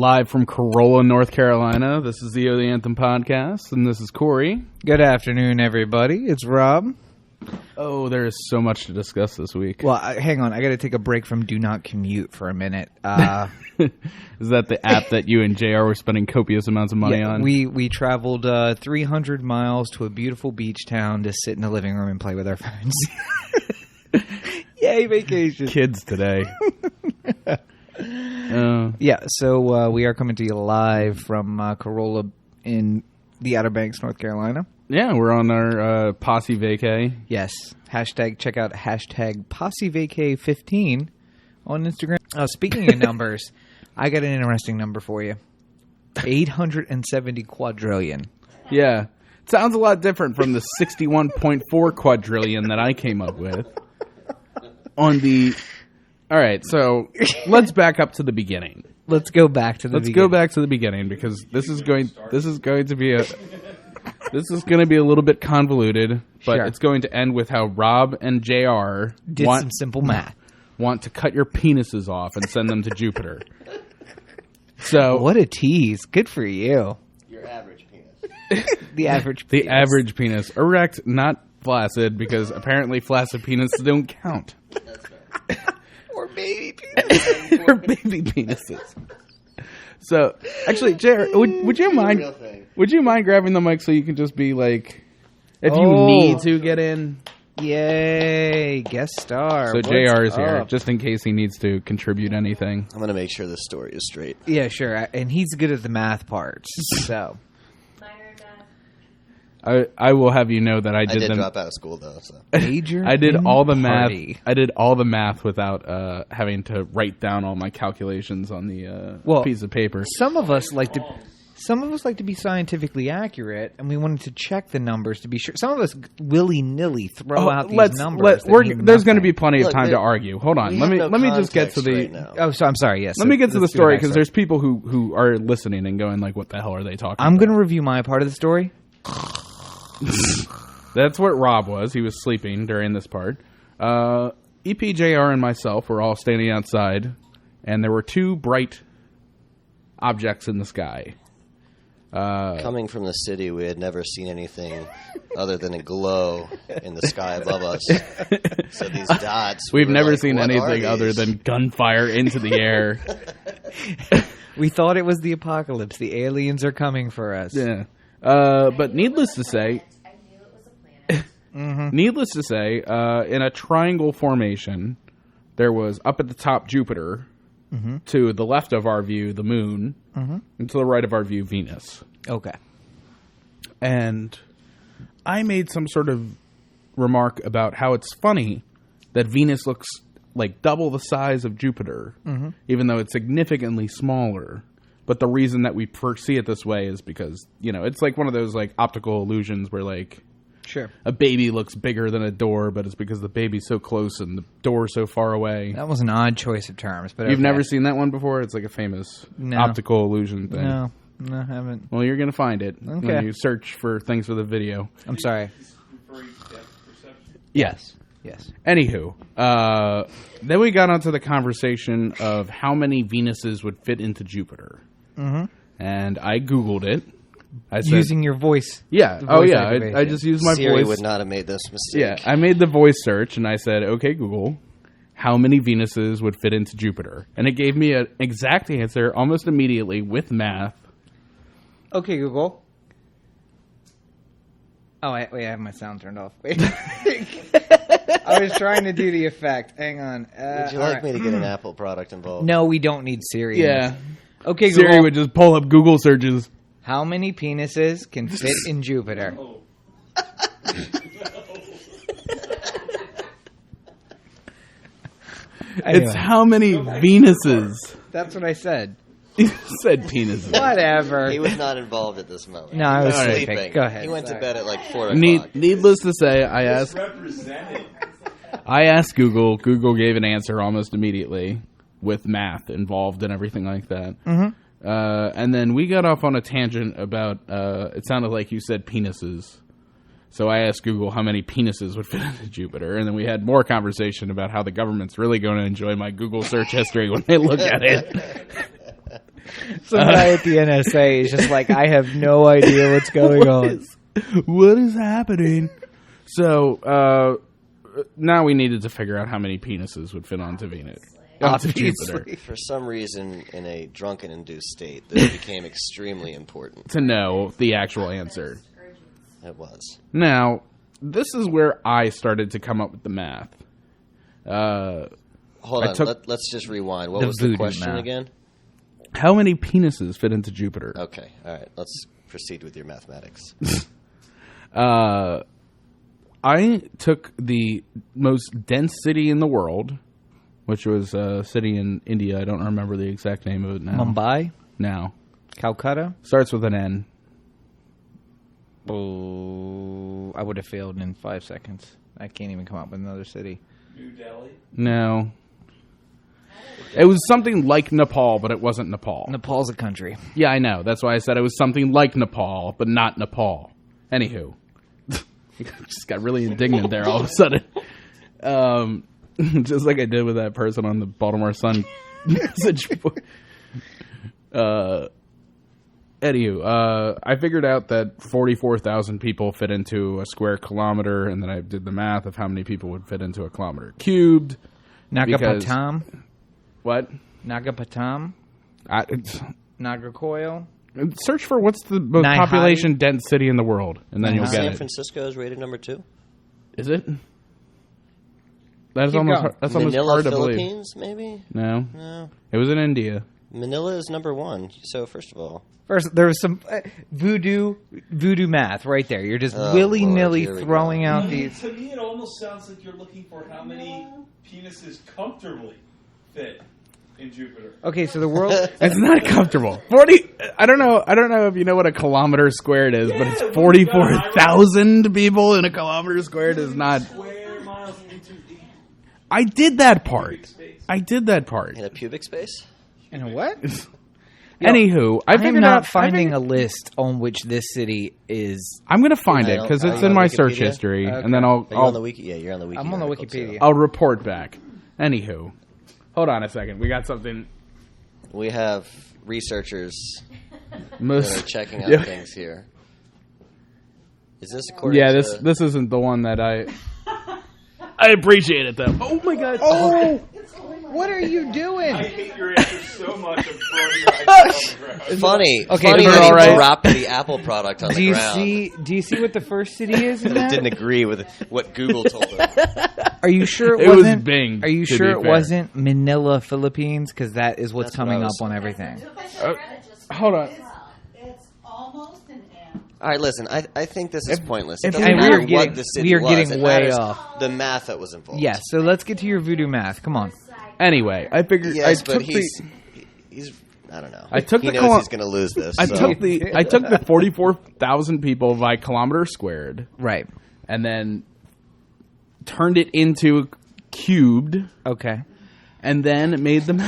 live from Corolla, North Carolina. This is the Anthem Podcast, and this is Corey. Good afternoon, everybody. It's Rob. Oh, there is so much to discuss this week. Well, hang on. I got to take a break from Do Not Commute for a minute. Is that the app that you and JR were spending copious amounts of money on? We traveled 300 miles to a beautiful beach town to sit in the living room and play with our phones. Yay, vacation. Kids today. So we are coming to you live from Corolla in the Outer Banks, North Carolina. Yeah, we're on our Posse Vacay. Yes. Check out hashtag Posse Vacay 15 on Instagram. Speaking of numbers, I got an interesting number for you. 870 quadrillion. Yeah. It sounds a lot different from the 61.4 quadrillion that I came up with. All right, so let's back up to the beginning. Let's go back to the beginning. Let's go back to the beginning because this is going to be a little bit convoluted, but Sure. It's going to end with how Rob and JR some simple math. Want to cut your penises off and send them to Jupiter. So what a tease. Good for you. Your average penis. The average the penis. average penis. Erect, not flaccid, because apparently flaccid penises don't count. Or baby penises. Or baby penises. So, actually, JR, would you mind? Real thing. Would you mind grabbing the mic so you can just be like, if you need to get in? Yay, guest star. So What's JR is here, up? just in case he needs to contribute anything. I'm going to make sure this story is straight. Yeah, sure. And he's good at the math parts. So I will have you know that I I did did them. drop out of school, though. So. major. I did all the math. party. I did all the math without having to write down all my calculations on the piece of paper. Some of us like to be scientifically accurate, and we wanted to check the numbers to be sure. Some of us willy-nilly throw out these numbers. There's going to be plenty of Look, time to argue. Hold on. We Let have me no just get to the. context right now. Oh, so I'm sorry. Yes. Let me get to the let's do story the because backstory. there's people who are listening and going like, "What the hell are they talking?" I'm about? going to review my part of the story. That's what Rob was. He was sleeping during this part. EPJR and myself were all standing outside, and there were two bright objects in the sky. Coming from the city, we had never seen anything other than a glow in the sky above us. So these dots. We've we were never like, seen "What are anything other these?" than gunfire into the air. We thought it was the apocalypse. The aliens are coming for us. Yeah. But needless to say, needless to say, in a triangle formation, there was up at the top Jupiter, to the left of our view, the moon, and to the right of our view, Venus. Okay. And I made some sort of remark about how it's funny that Venus looks like double the size of Jupiter, even though it's significantly smaller. But the reason that we foresee it this way is because, it's like one of those like optical illusions where like Sure. a baby looks bigger than a door, but it's because the baby's so close and the door's so far away. That was an odd choice of terms, but You've okay. never seen that one before? It's like a famous optical illusion thing. No, I haven't. Well, you're going to find it Okay. when you search for things with a video. I'm sorry. Yes. Yes. Anywho, then we got onto the conversation of how many Venuses would fit into Jupiter. And I Googled it. I said, Using your voice. yeah. the Oh, voice yeah. activation. I just used my Siri voice. would not have made this mistake. Yeah, I made the voice search and I said, okay, Google, how many Venuses would fit into Jupiter? And it gave me an exact answer almost immediately with math. Okay, Google. Oh, wait, I have my sound turned off. Wait. I was trying to do the effect. Hang on. Would you like me to get an Apple product involved? No, we don't need Siri. Yeah. Okay, Google. Siri would just pull up Google searches. How many penises can fit in Jupiter? Anyway, It's how many Venuses. that's what I said. You said penises. Whatever. He was not involved at this moment. No, I was All right. sleeping. Go ahead. He went Sorry. to bed at like 4 o'clock. Needless to say, I asked Google. Google gave an answer almost immediately with math involved and everything like that. And then we got off on a tangent about, it sounded like you said penises. So I asked Google how many penises would fit into Jupiter, and then we had more conversation about how the government's really going to enjoy my Google search history when they look at it. Some guy at the NSA is just like, I have no idea what's going on. What is happening? So now we needed to figure out how many penises would fit onto Venus. Onto Jupiter. For some reason, in a drunken-induced state, this became extremely important. To know the actual answer. It was. Now, this is where I started to come up with the math. Hold on, let's just rewind. What was the question again? How many penises fit into Jupiter? Okay, all right. Let's proceed with your mathematics. I took the most dense city in the world, which was a city in India. I don't remember the exact name of it now. Mumbai? No. Calcutta? Starts with an N. Oh, I would have failed in 5 seconds. I can't even come up with another city. New Delhi? No. It was something like Nepal, but it wasn't Nepal. Nepal's a country. Yeah, I know. That's why I said it was something like Nepal, but not Nepal. Anywho. Just got really indignant there all of a sudden. Just like I did with that person on the Baltimore Sun message board. Anywho, I figured out that 44,000 people fit into a square kilometer, and then I did the math of how many people would fit into a kilometer cubed. Nagapatam? What? Nagapatam? Nagarcoil? Search for what's the most population-dense city in the world, and then you'll get San it. Francisco is rated number 2. Is it? That's almost Manila, hard to Philippines, believe. maybe? No. It was in India. Manila is number 1. So first of all, there was some voodoo math right there. You're just willy-nilly throwing out these. To me, it almost sounds like you're looking for how many penises comfortably fit in Jupiter. Okay, so the world It's not comfortable. 40. I don't know if you know what a kilometer squared is, but it's 44,000 people in a kilometer squared is not. Square miles into the I did that part. in a pubic space? in a what? Anywho, I am figured not out finding a list on which this city is. I'm gonna find it because it's in my search history, and then Are you on the wiki? Yeah, you're on the wiki. I'm on the article, Wikipedia. too. I'll report back. Anywho, hold on a second. We got something. We have researchers that Most, are checking out things here. Is this according yeah, to... this isn't the one that I appreciate it though. Oh my god! Oh, what are you doing? I hate your answer so much. I'm throwing your iPad on the ground. Funny they're that all right. he dropped the Apple product on the ground. Do you see what the first city is? In And it that? didn't agree with what Google told him. Are you sure it It was wasn't? Bing, Are you to sure be it fair. wasn't Manila, Philippines? Because that is what's That's what I coming up was on everything. Hold on. It's almost an M. All right, listen. I think this is pointless. It if doesn't we matter were what the city we are was. getting It way matters off. the math that was involved. Yes. So let's get to your voodoo math. Come on. Anyway, I figured Yes, I but took he's I don't know. I took he the knows kilo- he's going to lose this. I so. took the 44,000 people by kilometer squared, Right. and then turned it into cubed, Okay. and then made them.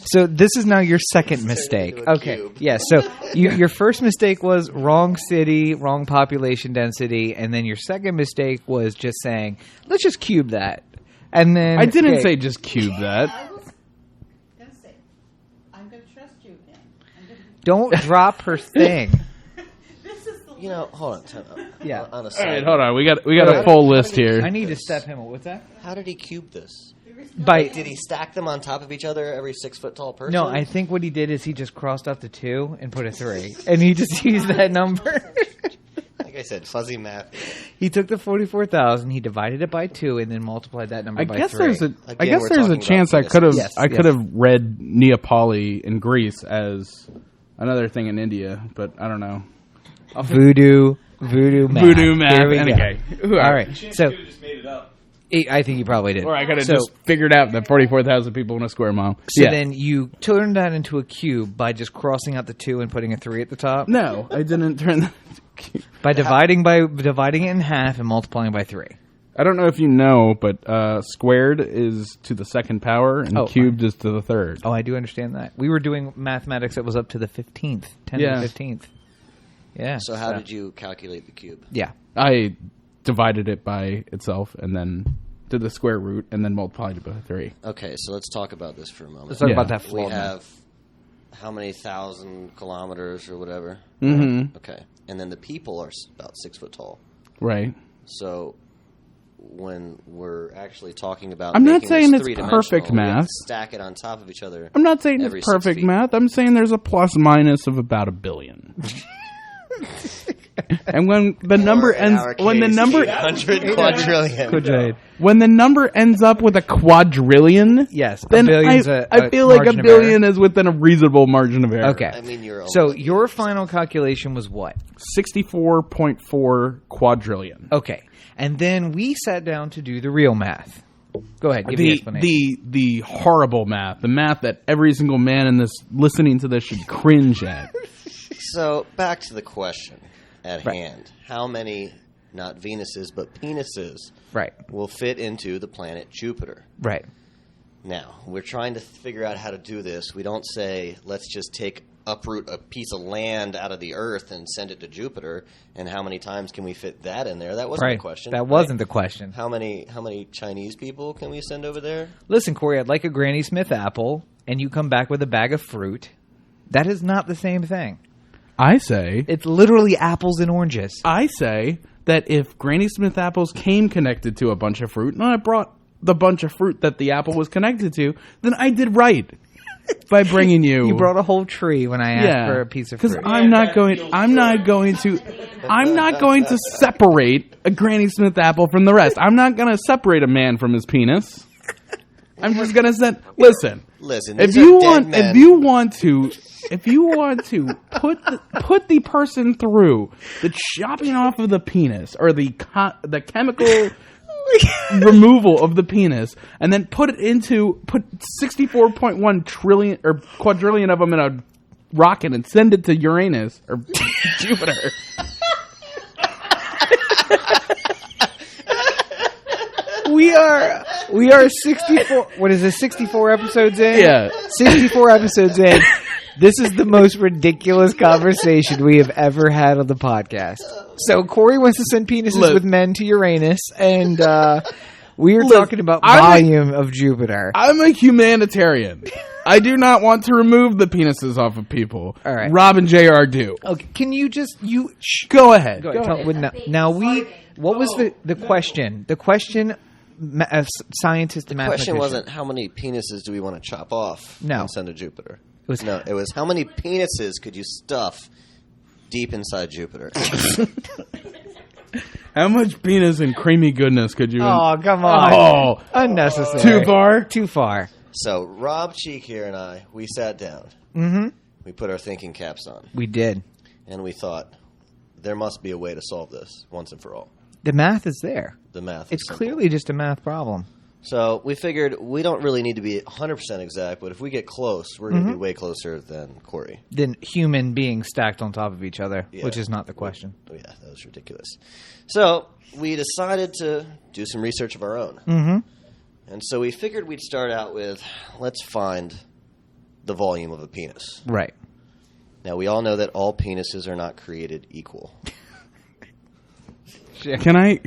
So this is now your second mistake. into a Okay. cube. Yeah. So your first mistake was wrong city, wrong population density, and then your second mistake was just saying, let's just cube that. And then I didn't okay, say just cube that. I was going to say, I'm going to trust you again. don't drop her thing. This is the You know, hold on. Time out. Yeah. On a All side right, note, hold on. We got a full list here. I need to step him. What's that? how did he cube this? By Did he stack them on top of each other, every 6 foot tall person? no, I think what he did is he just crossed out the 2 and put a 3, and he just used that number. Like I said, fuzzy math. He took the 44,000, he divided it by 2, and then multiplied that number I by guess 3. there's a. I Again, guess we're there's a talking chance about I could have. Yes, I could yes. have read Neapoli in Greece as another thing in India, but I don't know. Voodoo math. Voodoo math. Here we go. Okay. All right. Chance So you could have just made it up. I think you probably did. Or I could have So- just figured out that 44,000 people in a square mile. So yeah. then you turned that into a cube by just crossing out the 2 and putting a 3 at the top. No, I didn't turn that. By dividing it in half and multiplying by 3. I don't know if you know, but squared is to the second power, and Oh, cubed is to the third. Oh, I do understand that. We were doing mathematics that was up to the 15th, 10 Yeah. to the 15th. Yeah. So how did you calculate the cube? Yeah. I divided it by itself, and then did the square root, and then multiplied it by 3. Okay, so let's talk about this for a moment. Let's talk Yeah. about that We floor. have how many thousand kilometers or whatever? Mm-hmm. Okay. And then the people are about 6 foot tall. Right. So when we're actually talking about I'm not making saying this it's three-dimensional, perfect we have math. to stack it on top of each other. I'm not saying every it's 6 perfect feet. math. I'm saying there's a plus minus of about 1 billion. And when the number ends, when the number 800 quadrillion. when the number ends up with a quadrillion, Yes, then a billion's I feel like a margin of billion is within a reasonable margin of error. Okay. I mean, you're So almost- your final calculation was what? 64.4 quadrillion. Okay. And then we sat down to do the real math. Go ahead, give me the explanation. The horrible math, the math that every single man in this listening to this should cringe at. So back to the question at Right. hand: how many, not Venuses, but penises, Right. will fit into the planet Jupiter? Right. Now we're trying to figure out how to do this. We don't say let's just uproot a piece of land out of the Earth and send it to Jupiter. And how many times can we fit that in there? That wasn't Right. the question. That wasn't the question. How many Chinese people can we send over there? Listen, Corey, I'd like a Granny Smith apple, and you come back with a bag of fruit. That is not the same thing. I say It's literally apples and oranges. that if Granny Smith apples came connected to a bunch of fruit, and I brought the bunch of fruit that the apple was connected to, then I did right by bringing you. You brought a whole tree when I asked for a piece of fruit. Because I'm not going to separate a Granny Smith apple from the rest. I'm not going to separate a man from his penis. I'm just going to say, listen. If you want to put the person through the chopping off of the penis or the chemical removal of the penis, and then put 64.1 trillion or quadrillion of them in a rocket and send it to Uranus or Jupiter. We are 64. What is this? 64 episodes in. Yeah. 64 episodes in. This is the most ridiculous conversation we have ever had on the podcast. So Corey wants to send penises with men to Uranus, and we are talking about volume of Jupiter. I'm a humanitarian. I do not want to remove the penises off of people. All right. Rob and JR do. Okay, can you just Go ahead. Go ahead. Now what was the question? The question, scientist and The mathematician. question wasn't how many penises do we want to chop off No. and send to Jupiter. It was how many penises could you stuff deep inside Jupiter? How much penis and creamy goodness could you? Oh, come on! Oh, Unnecessary. too far. Too far. So Rob Cheek here and I, we sat down. Mm-hmm. We put our thinking caps on, We did. and we thought there must be a way to solve this once and for all. The math is there. The math. It's is simple. clearly just a math problem. So we figured we don't really need to be 100% exact, but if we get close, we're going to be way closer than Corey. Than human beings stacked on top of each other, Yeah. which is not the question. Oh, yeah, that was ridiculous. So we decided to do some research of our own. Mm-hmm. And so we figured we'd start out with, let's find the volume of a penis. Right. Now, we all know that all penises are not created equal. Can I?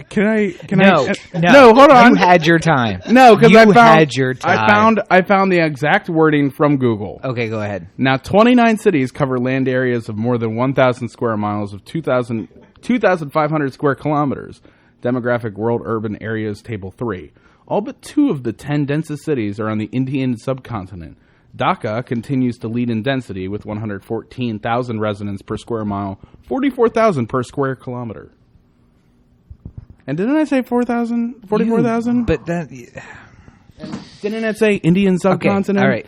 No, No, hold on. You had your time. No, because you I found had your time. I found the exact wording from Google. Okay, go ahead. Now, 29 cities cover land areas of more than 1,000 square miles of 2,500 square kilometers. Demographic World Urban Areas Table 3. All but 2 of the 10 densest cities are on the Indian subcontinent. Dhaka continues to lead in density with 114,000 residents per square mile, 44,000 per square kilometer. And didn't I say 4,000? 44,000? But that. Didn't it say Indian subcontinent? Okay, all right.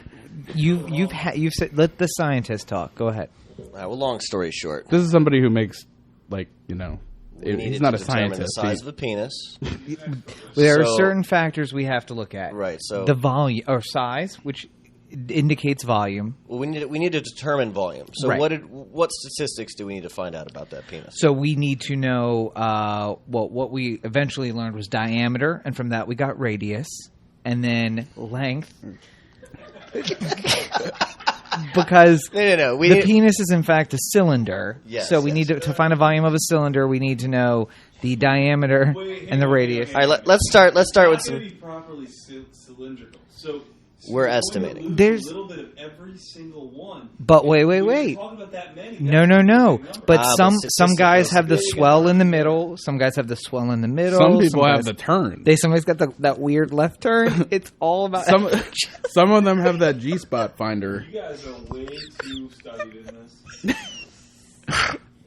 You've said let the scientist talk. Go ahead. Well, long story short, This is somebody who makes, like, we he's needed not to a determine scientist. the size of a penis. There are So- certain factors we have to look at. Right, so- the volume or size, which indicates volume. Well, we need to determine volume. So Right. what statistics do we need to find out about that penis? So we need to know. What we eventually learned was diameter, and from that we got radius, and then length. Because No. the penis is in fact a cylinder. Yes, so we yes. need to find a volume of a cylinder. We need to know the diameter and the radius. All right, let's start with It's some. going to be properly cylindrical. So We're estimating. There's a little bit of every single one. But wait. Talk about that many. No. But some statistically, guys have the there you go. swell in the middle. Some guys have the swell in the middle. Some people have guys- the turn. Somebody's got that weird left turn. It's all about Some of them have that G-spot finder. You guys are way too studied in this.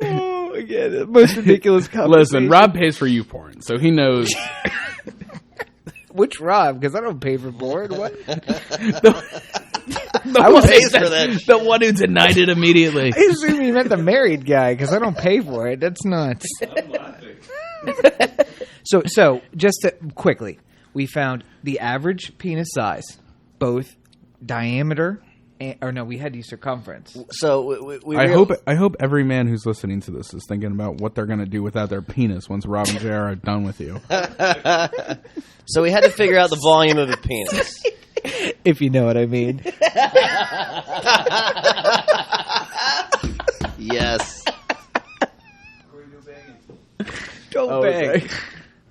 Oh, again, the most ridiculous conversation. Listen, Rob pays for you porn, so he knows. Which Rob? Because I don't pay for porn. What? I Who pays for that? The one who denied it immediately. I assume you meant the married guy because I don't pay for it. That's nuts. I'm laughing. So just to, quickly, we found the average penis size, both diameter we had to use circumference. So we I hope every man who's listening to this is thinking about what they're going to do without their penis once Rob and JR are done with you. So we had to figure out the volume of a penis. If you know what I mean. Yes. Don't bang.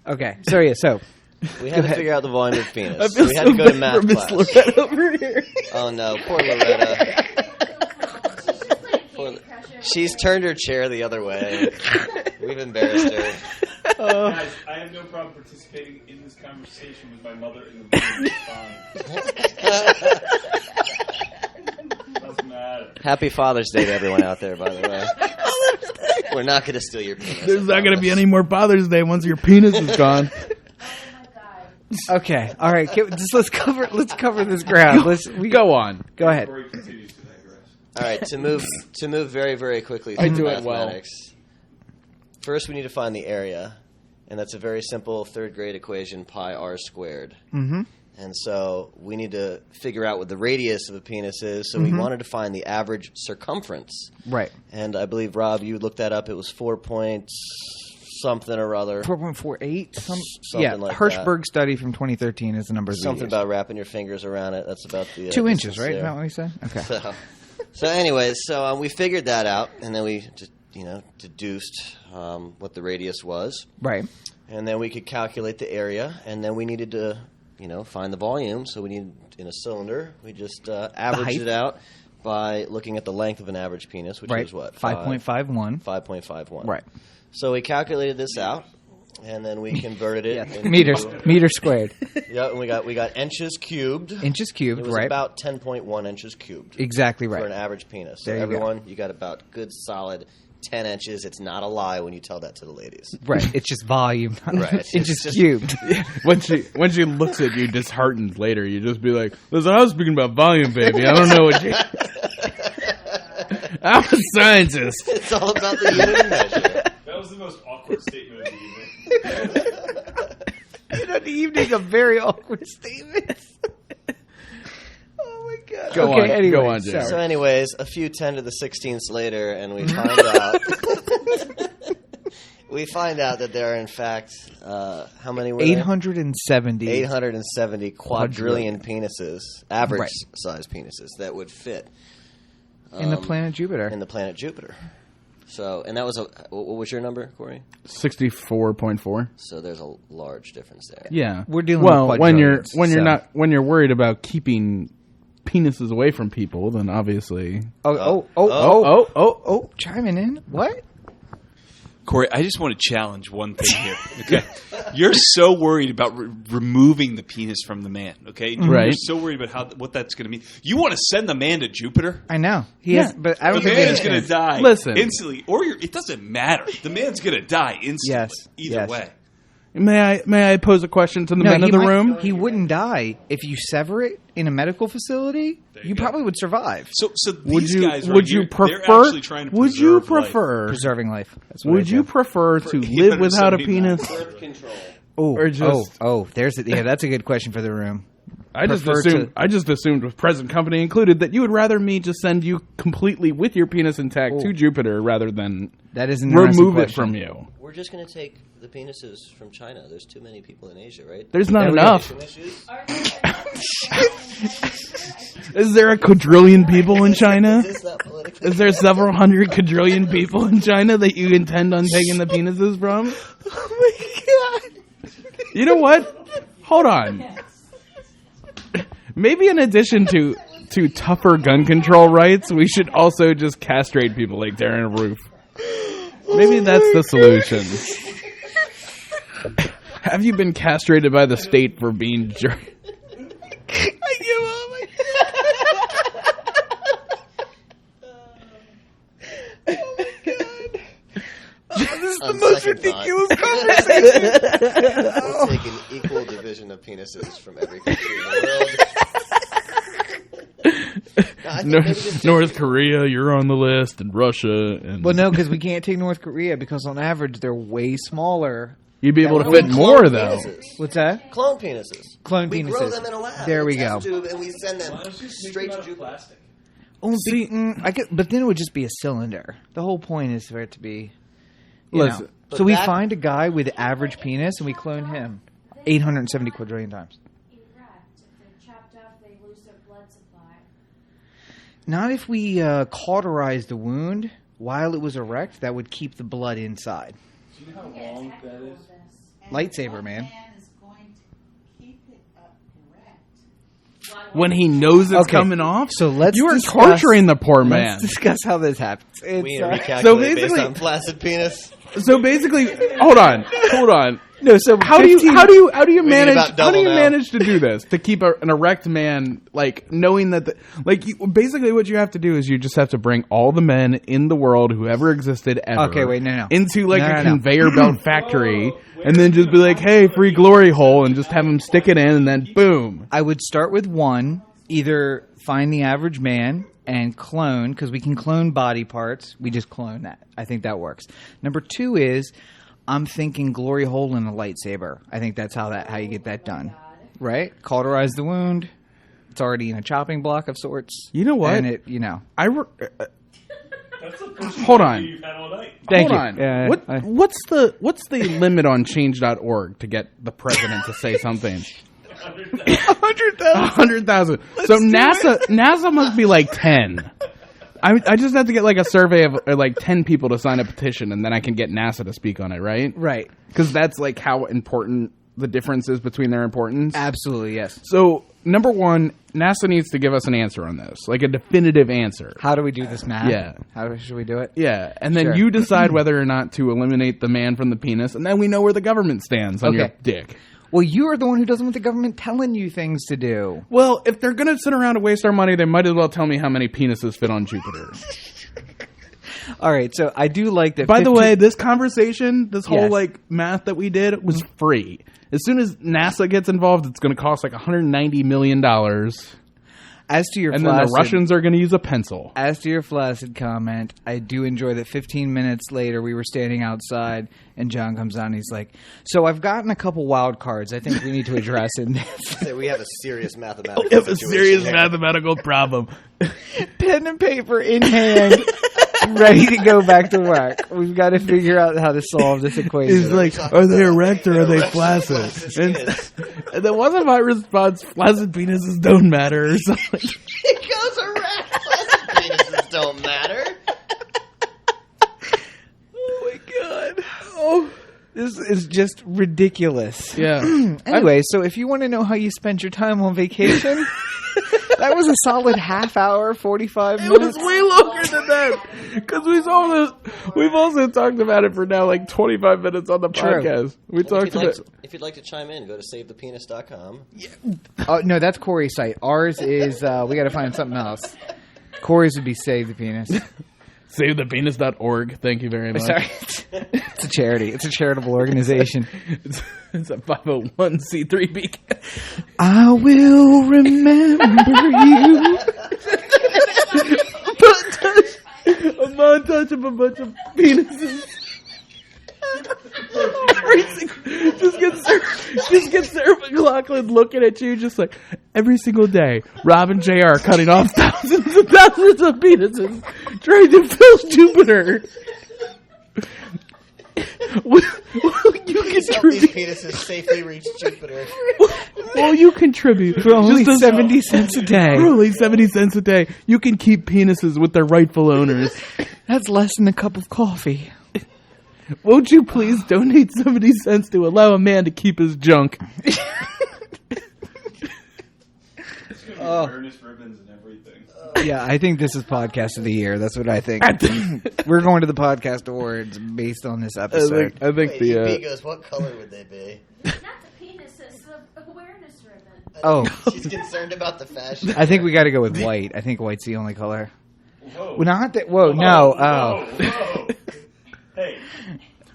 Okay. So We had to figure out the volume of a penis. I feel We had so to go to bad math for Miss class. Loretta over here. Oh no, poor Loretta. She's turned her chair the other way. We've embarrassed her. Guys, I have no problem participating in this conversation with my mother in the room. It's fine. Doesn't matter. Happy Father's Day to everyone out there, by the way. We're not going to steal your penis. There's not going to be any more Father's Day once your penis is gone. okay, all right. Let's cover this ground. Go on. Go ahead. Corey continues to digress. All right, to move very, very quickly I through do it well. mathematics. First, we need to find the area, and that's a very simple third grade equation: pi r squared. Mm-hmm. And so we need to figure out what the radius of a penis is. So we wanted to find the average circumference. Right. And I believe, Rob, you looked that up. It was 4 point something or other. 4.48. Something like Hirschberg study from 2013 is the numbers. Something about wrapping your fingers around it. That's about the 2 inches, distance right? Is there. that what we said? Okay. So anyways, we figured that out, and then we just, deduced what the radius was, Right. and then we could calculate the area, and then we needed to, find the volume. So we need in a cylinder. We just averaged height? it out by looking at the length of an average penis, which Right. is what 5.51. 5.51. Right. So we calculated this out, and then we converted it into Meter squared. Yeah, and we got inches cubed. Inches cubed. It was Right. about 10.1 inches cubed. Exactly For an right. average penis. So There you go. everyone, you got about good solid 10 inches. It's not a lie when you tell that to the ladies. Right. It's just volume. Right. Inches cubed. When she looks at you disheartened later, you just be like, "Listen, I was speaking about volume, baby. I don't know what you." I'm a scientist. It's all about the unit of measure. That was the most awkward statement of the evening. The evening of very awkward statements. Oh my god. Go okay, on, anyway, go on, Jared. So anyways, a few 10 to the 16ths later, and we find out... we find out that there are, in fact, how many were there? 870. 870 quadrillion penises, average size penises, that would fit in the planet Jupiter. in the planet Jupiter. So, and that was what was your number, Corey? 64.4. So there's a large difference there. Yeah, We're dealing well, with when you're quadrillions, so- when you're worried about keeping penises away from people, then obviously. Oh, chiming in. What? Corey, I just want to challenge one thing here. Okay, you're so worried about removing the penis from the man. Okay, Right. You're so worried about what that's going to mean. You want to send the man to Jupiter? I know. Yeah. But I The don't think man they- is going to die. Listen. instantly, or it doesn't matter. The man's going to die instantly. Yes. Either Yes. way. May I pose a question to the men he of the might- room? He wouldn't die if you sever it in a medical facility. you You go. probably would survive. So Would these you guys, right would you here, they're prefer? actually trying to Would you preserve life. prefer? Preserving life. That's what Would I you do. prefer to For live without a 879. penis? Birth control. Or just- There's it. Yeah, that's a good question for the room. I just prefer assumed, with present company included, that you would rather me just send you completely with your penis intact to Jupiter rather than That is an interesting remove it question. from you. We're just going to take the penises from China. There's too many people in Asia, right? There's not There we go. enough. Some issues? Is there a quadrillion people in China? Is that politically? Is there several hundred quadrillion people in China that you intend on taking the penises from? Oh my god! You know what? Hold on. Maybe in addition to tougher gun control rights, we should also just castrate people like tearing a roof. Maybe that's the solution. Have you been castrated by the state for being I give up. Oh my god. This is the On most second ridiculous conversation. We'll take an equal division of penises from every country in the world. No, I think maybe just North Korea, you're on the list, and Russia, and Well, no, because we can't take North Korea because on average they're way smaller. you'd be able to Clone fit more though. penises. What's that? Clone penises. Clone We penises. grow them in a lab. There in a we test go. tube, and we send them Why don't you just make straight them to out of Jupiter. plastic? Oh, See- I get, but then it would just be a cylinder. The whole point is for it to be. You Listen, know. but So we that- find a guy with average penis and we clone him 870 quadrillion times. Erect. If they're chopped off, they lose their blood supply. Not if we cauterize the wound while it was erect. That would keep the blood inside. Do you know how long that is? And Lightsaber, what man. is going to keep it up erect? When he knows it's Okay, coming off, so let's you are discuss- torturing the poor man. Let's discuss how this happens. We It's, need to recalculate So based basically- on flaccid penis. So basically, hold on. no, so How do you 15 manage about double now. manage to do this to keep an erect man like knowing that basically what you have to do is you just have to bring all the men in the world who ever existed ever Okay, wait, no. into like No, a no, no. conveyor belt factory and then just be like, hey, free glory hole, and just have them stick it in and then boom. I would start with one. Either find the average man and clone, because we can clone body parts. We just clone that. I think that works. Number two is, I'm thinking glory hole in a lightsaber. I think that's how you get that done. Right? Cauterize the wound. It's already in a chopping block of sorts. You know what? And it, you know. That's the first Hold on. you've had all night. Thank Hold you. on. Yeah, What's the limit on change.org to get the president to say something? 100,000. So NASA must be like 10. I just have to get like a survey of like 10 people to sign a petition, and then I can get NASA to speak on it, right? Right. Because that's like how important the difference is between their importance. Absolutely, yes. So, number one, NASA needs to give us an answer on this, like a definitive answer. How do we do this math? Yeah. How should we do it? Yeah, and then Sure. you decide whether or not to eliminate the man from the penis, and then we know where the government stands on your Okay. dick. Well, you are the one who doesn't want the government telling you things to do. Well, if they're going to sit around and waste our money, they might as well tell me how many penises fit on Jupiter. All right, so I do like that. By the way, this conversation, this whole Yes. like math that we did was free. As soon as NASA gets involved, it's going to cost like $190 million. as to your And then flaccid, the Russians are going to use a pencil. as to your flaccid comment, I do enjoy that 15 minutes later we were standing outside and John comes on and he's like, so I've gotten a couple wild cards I think we need to address in this. So we have a serious mathematical We have a situation serious here. mathematical problem. Pen and paper in hand, ready to go back to work. We've got to figure out how to solve this equation. It's like, are they erect or are they flaccid? Flaccid And then wasn't my response, flaccid penises don't matter or something? It goes erect. Flaccid penises don't matter. oh my god. Oh, this is just ridiculous. Yeah. Anyway, so if you want to know how you spent your time on vacation, that was a solid half hour, 45 It minutes. was way longer than that because we've also talked about it for now like 25 minutes on the True. podcast. We talked about If you'd like to chime in, go to savethepenis.com. Oh, no, that's Corey's site. Ours is, we got to find something else. Corey's would be Save the Penis. savethepenis.org. Thank you very much. Sorry. It's a charity. It's a charitable organization. It's a 501c3b. I will remember you. A montage of a bunch of penises. Just get Sarah McLachlan looking at you, just like every single day. Rob and JR cutting off thousands and thousands of penises, trying to fill Jupiter. You Help these contribute. penises safely reach Jupiter. Well, you contribute For only Just 70 cents a day. For only 70 cents a day. You can keep penises with their rightful owners. That's less than a cup of coffee. Won't you please donate 70 cents to allow a man to keep his junk? awareness ribbons and everything. Yeah, I think this is podcast of the year. That's what I think. We're going to the podcast awards based on this episode. I think Wait, the EP goes, what color would they be? Not the penis, it's the awareness ribbon. Oh, She's concerned about the fashion. I think we got to go with white. I think white's the only color. Whoa. Well, not that. Whoa, no. Oh, Whoa. Hey.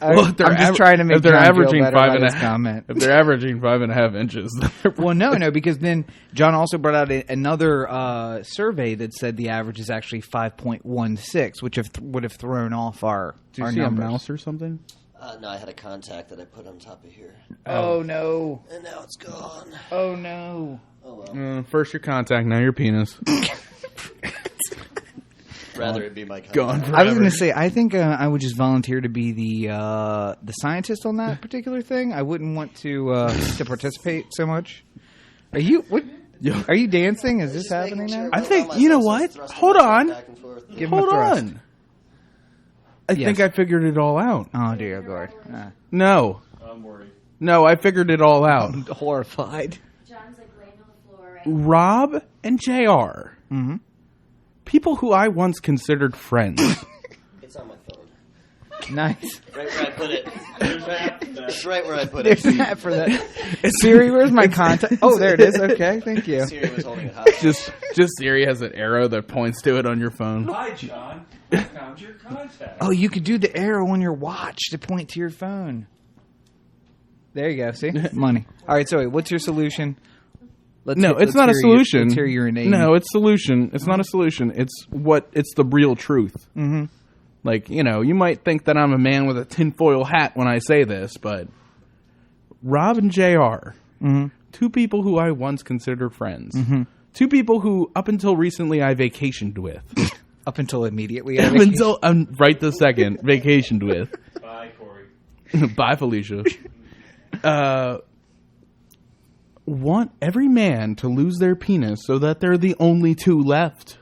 Well, if they're I'm just trying to make if they're John averaging feel better five about and a his comment. if they're averaging 5.5 inches, Well, no, because then John also brought out another survey that said the average is actually 5.16, which would have thrown off our do you our see numbers. a mouse or something? No, I had a contact that I put on top of here. Oh no! And now it's gone. Oh no! Oh, well. First your contact, now your penis. Rather it be my contact. Gone I was going to say, I think I would just volunteer to be the scientist on that particular thing. I wouldn't want to participate so much. Are you what? Are you dancing? Is this Just making happening sure now? I about think- myself, you know so what? thrusting Hold myself on. back and forth. Give him a Hold thrust. on. I Yes. think I figured it all out. Oh dear God! No. I'm worried. No, I figured it all out. I'm horrified. John's like laying on the floor right Rob and JR. Mm-hmm. People who I once considered friends. It's on my phone. Nice. Right where I put it. It's right where I put There's it. that for that. Siri, where's my contact? Oh, there it is. Okay, thank you. Siri was holding it high. just Siri has an arrow that points to it on your phone. Hi, John. I found your contact. Oh, you could do the arrow on your watch to point to your phone. There you go. See? Money. All right, so wait, what's your solution? No, it's not a solution. Let's hear your name. No, it's solution. It's not a solution. It's the real truth. Mm-hmm. Like, you might think that I'm a man with a tinfoil hat when I say this, but Rob and JR, two people who I once considered friends. Two people who, up until recently, I vacationed with. Up until immediately. Up until, right this second, vacationed with. Bye, Corey. Bye, Felicia. Want every man to lose their penis so that they're the only two left.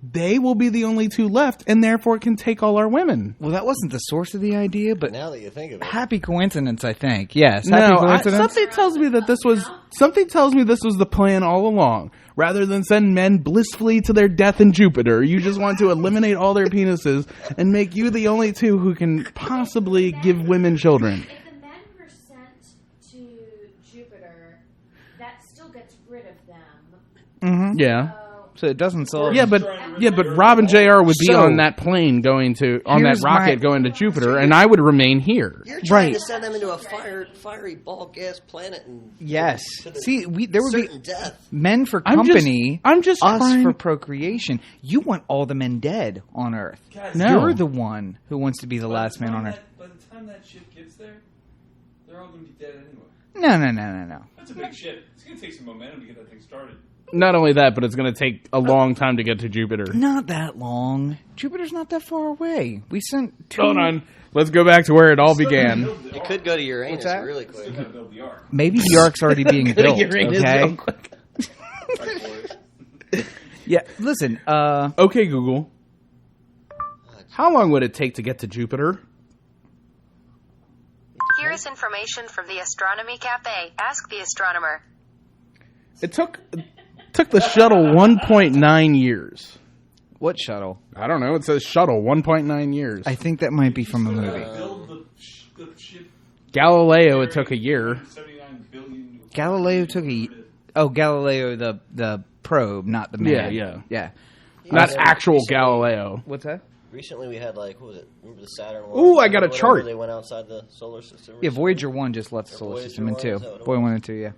They will be the only two left, and therefore can take all our women. Well, that wasn't the source of the idea, but Now that you think of it. happy coincidence, I think. Yes, happy No, coincidence. something tells me this was the plan all along. Rather than send men blissfully to their death in Jupiter, you just want to eliminate all their penises and make you the only two who can possibly give women children. If the men were sent to Jupiter, that still gets rid of them. Yeah. So it doesn't solve. Yeah, but Rob and JR would be So, on that plane going to that here's rocket my- going to Jupiter, and I would remain here. You're trying Right. to send them into a fiery ball gas planet and Yes. to the See, there would be certain death. men for I'm just- company. I'm just us trying- for procreation. You want all the men dead on Earth. Guys, No. You're the one who wants to be the last man on Earth. By the time that ship gets there, they're all going to be dead anyway. No. That's a big ship. It's going to take some momentum to get that thing started. Not only that, but it's going to take a long time to get to Jupiter. Not that long. Jupiter's not that far away. We sent two. Hold on. Let's go back to where it all began. It could go to Uranus that? really quick. Still got to build the ark. Maybe the ark's already being built. Okay. Yeah. Listen. Okay, Google. How long would it take to get to Jupiter? Here is information from the Astronomy Cafe. Ask the astronomer. It took the shuttle 1.9 years. What shuttle? I don't know. It says shuttle 1.9 years. I think that might be from a movie. Build the ship. Galileo, it took a year. 79 billion. Galileo took Galileo the probe, not the man. Yeah. Not actual Galileo. What's that? Recently we had what was it? Remember the Saturn? Ooh, I got a Whatever, chart. They went outside the solar system. Yeah, Voyager 1 just left the solar Voyager system in 1, 2. is that what it Voyager 1 and 2, yeah.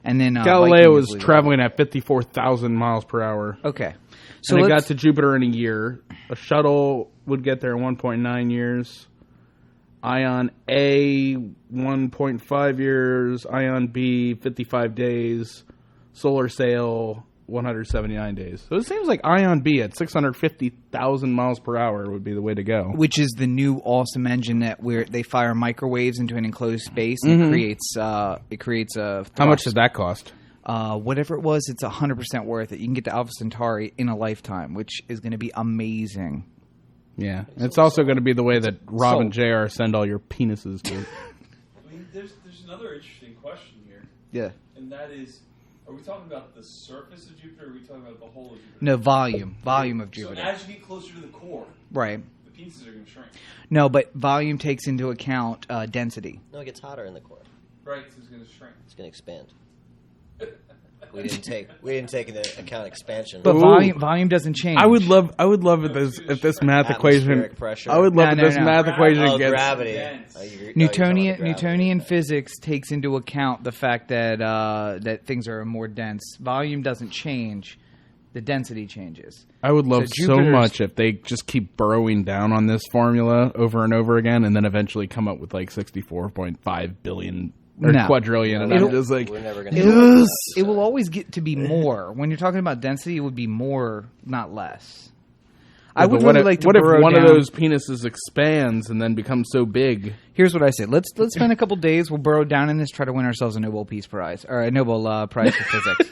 And then Galileo Viking was is legal. traveling at 54,000 miles per hour. Okay. So So it got let's- to Jupiter in a year. A shuttle would get there in 1.9 years. Ion A, 1.5 years. Ion B, 55 days. Solar sail, 179 days. So it seems like Ion B at 650,000 miles per hour would be the way to go. which is the new awesome engine that where they fire microwaves into an enclosed space and it creates a thrust. How much did that cost? Whatever it was, it's 100% worth it. You can get to Alpha Centauri in a lifetime, which is going to be amazing. Yeah. It's also going to be the way that Rob and Sold. JR send all your penises to. I mean, there's another interesting question here, Yeah. and that is, Are we talking about the surface of Jupiter, or are we talking about the whole of Jupiter? No, volume of Jupiter. So as you get closer to the core, Right. the penises are going to shrink. No, but volume takes into account density. No, it gets hotter in the core. Right, so it's going to shrink. It's going to expand. We didn't take into account expansion. But Ooh. volume doesn't change. I would love if this math equation. Atmospheric pressure. I would love if this math equation Oh, gets. gravity. Dense. Newtonian physics takes into account the fact that that things are more dense. Volume doesn't change; the density changes. I would love so Jupiter's- much if they just keep burrowing down on this formula over and over again, and then eventually come up with like 64.5 billion or No. quadrillion, and I'm just like, We're never going to yes. It will always get to be more. When you're talking about density, it would be more, not less. I would really like to What if burrow one down. of those penises expands and then becomes so big? Here's what I said. Let's spend a couple days. We'll burrow down in this, try to win ourselves a Nobel Peace Prize or a Nobel Prize for Physics.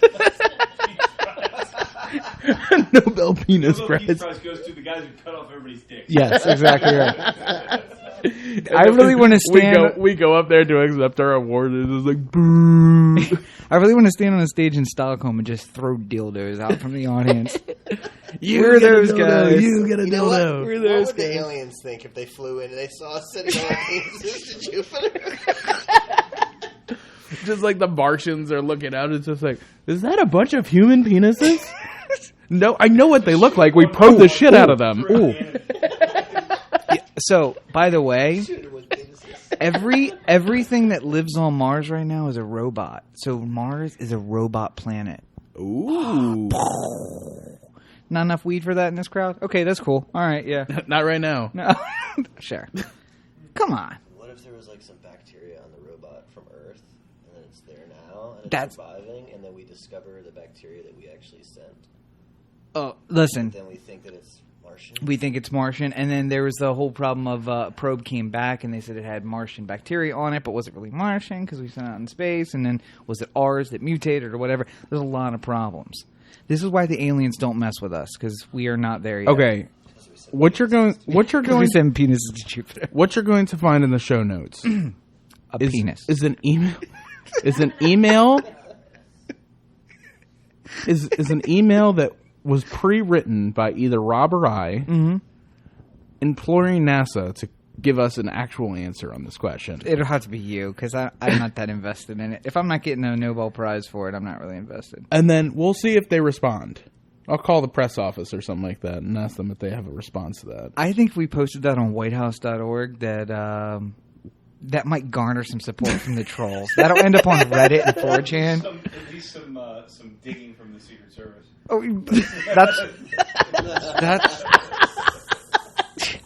Nobel Penis The Prize. Peace Prize goes to the guys who cut off everybody's dicks. Yes, exactly right. I really want to stand. We go up there to accept our award, and it's like, boo. I really want to stand on a stage in Stockholm and just throw dildos out from the audience. You We're get a those dildo, guys. You get a You know what? dildo. What would the aliens think if they flew in and they saw us sitting on our penises to Jupiter? Just like the Martians are looking out, it's just like, is that a bunch of human penises? No, I know what they look like. We probed the shit out of them. Ooh. So, by the way, everything that lives on Mars right now is a robot. So Mars is a robot planet. Ooh. Not enough weed for that in this crowd? Okay, that's cool. All right, yeah. Not right now. No. Sure. Come on. What if there was like some bacteria on the robot from Earth, and then it's there now, and it's That's- surviving, and then we discover the bacteria that we actually sent? Oh, listen. Then we think that it's Martian. We think it's Martian, and then there was the whole problem of a probe came back, and they said it had Martian bacteria on it, but was it really Martian because we sent it out in space? And then was it ours that mutated or whatever? There's a lot of problems. This is why the aliens don't mess with us because we are not there yet. Okay. What you're going We send penises to Jupiter. what you're going to find in the show notes A penis. is an email is an email is an email that was pre-written by either Rob or I, imploring NASA to give us an actual answer on this question. It'll have to be you because I'm not that invested in it. If I'm not getting a Nobel Prize for it, I'm not really invested. And then we'll see if they respond. I'll call the press office or something like that and ask them if they have a response to that. I think if we posted that on whitehouse.org that that might garner some support from the trolls. That'll end up on Reddit and 4chan. At least some digging from the Secret Service. Oh,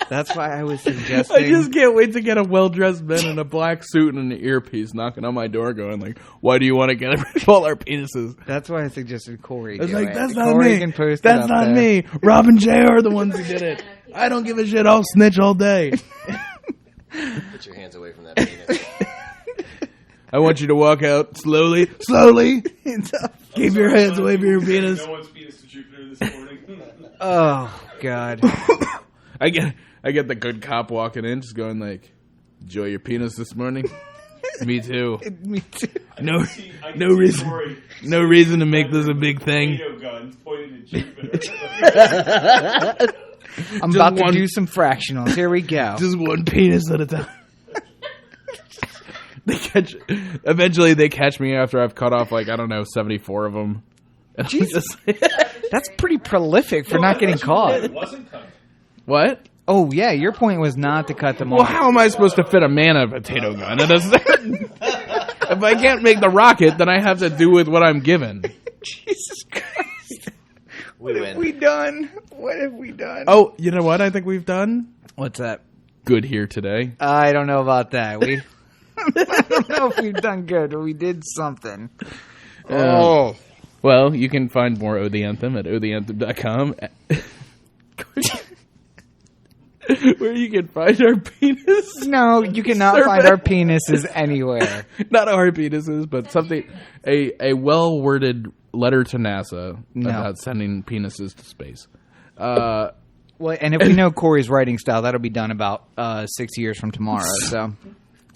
that's why I was suggesting. I just can't wait to get a well-dressed man in a black suit and an earpiece knocking on my door going like, why do you want to get rid of all our penises? That's why I suggested Corey. It's do like, it. that's not Corey me. Can post That's it up not there. me. Rob and Jay are the ones who did it. I don't give a shit. I'll snitch all day. Put your hands away from that penis. I want you to walk out slowly. Slowly. Keep your hands away from your penis. No one's penis to Jupiter this morning. Oh God. I get the good cop walking in, just going like, "Enjoy your penis this morning." Me too. Me too. No, I can no see reason, Corey no reason to make this a big thing. tornado guns pointed at Jupiter. I'm Just about to one- do some fractionals. Here we go. Just one penis at a time. Eventually they catch me after I've cut off like, I don't know, 74 of them. And I'm Jesus. just- That's pretty prolific for not getting caught. It wasn't cut. What? Oh yeah, your point was not to cut them Well, off. how am I supposed to fit a man in a potato gun? At a certain... If I can't make the rocket, then I have to do with what I'm given. Jesus Christ. We What win. have we done? What have we done? Oh, you know what I think we've done? What's that? Good here today. I don't know about that. I don't know if we've done good, but we did something. Well, you can find more O The Anthem at otheanthem.com. Where you can find our penis. No, you cannot Survey. find our penises anywhere. Not our penises, but something, a well-worded letter to NASA about sending penises to space. Well, and if we know Corey's writing style, that'll be done about 6 years from tomorrow. So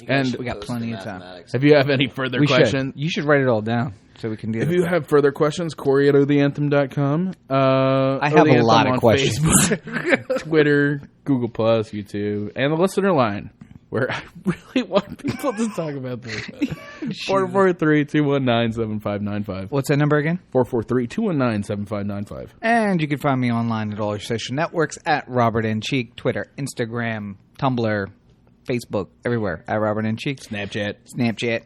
And we got plenty of time. if you have any further we questions, should. You should write it all down. so we can do If it. you have further questions, Corey at otheanthem.com. I have a lot of questions. Facebook, Twitter, Google+, YouTube, and the listener line, where I really want people to talk about this. 443-219-7595. What's that number again? 443-219-7595. And you can find me online at all your social networks at Robert N. Cheek, Twitter, Instagram, Tumblr, Facebook, everywhere at Robert N. Cheek. Snapchat.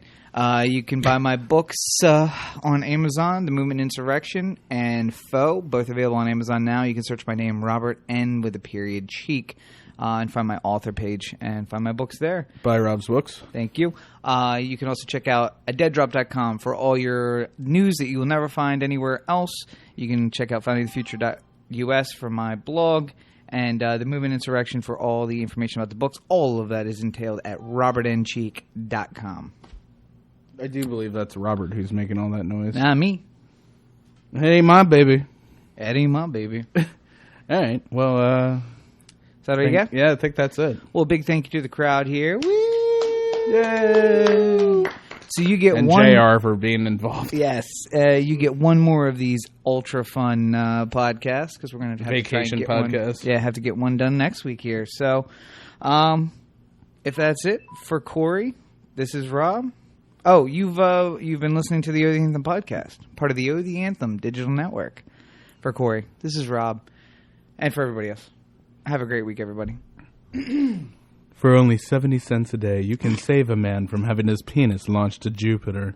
You can buy my books on Amazon, The Movement Insurrection and Foe, both available on Amazon now. You can search my name, Robert N. with a period, Cheek, and find my author page and find my books there. Buy Rob's books. Thank you. You can also check out adeaddrop.com for all your news that you will never find anywhere else. You can check out findingthefuture.us for my blog, and The Movement Insurrection for all the information about the books. All of that is entailed at robertncheek.com. I do believe that's Robert who's making all that noise. Nah, me. Hey, my baby. Eddie, my baby. All right. Well, Is that all you got? yeah, I think that's it. Well, big thank you to the crowd here. Woo! Yay! So you get And one. JR for being involved. Yes, you get one more of these ultra fun podcasts because we're going to have Vacation to try and get podcast. one. Yeah, have to get one done next week here. So, if that's it for Corey, this is Rob. Oh, you've been listening to the O the Anthem podcast, part of the O the Anthem digital network. For Corey, this is Rob, and for everybody else, have a great week, everybody. For only 70 cents a day, you can save a man from having his penis launched to Jupiter.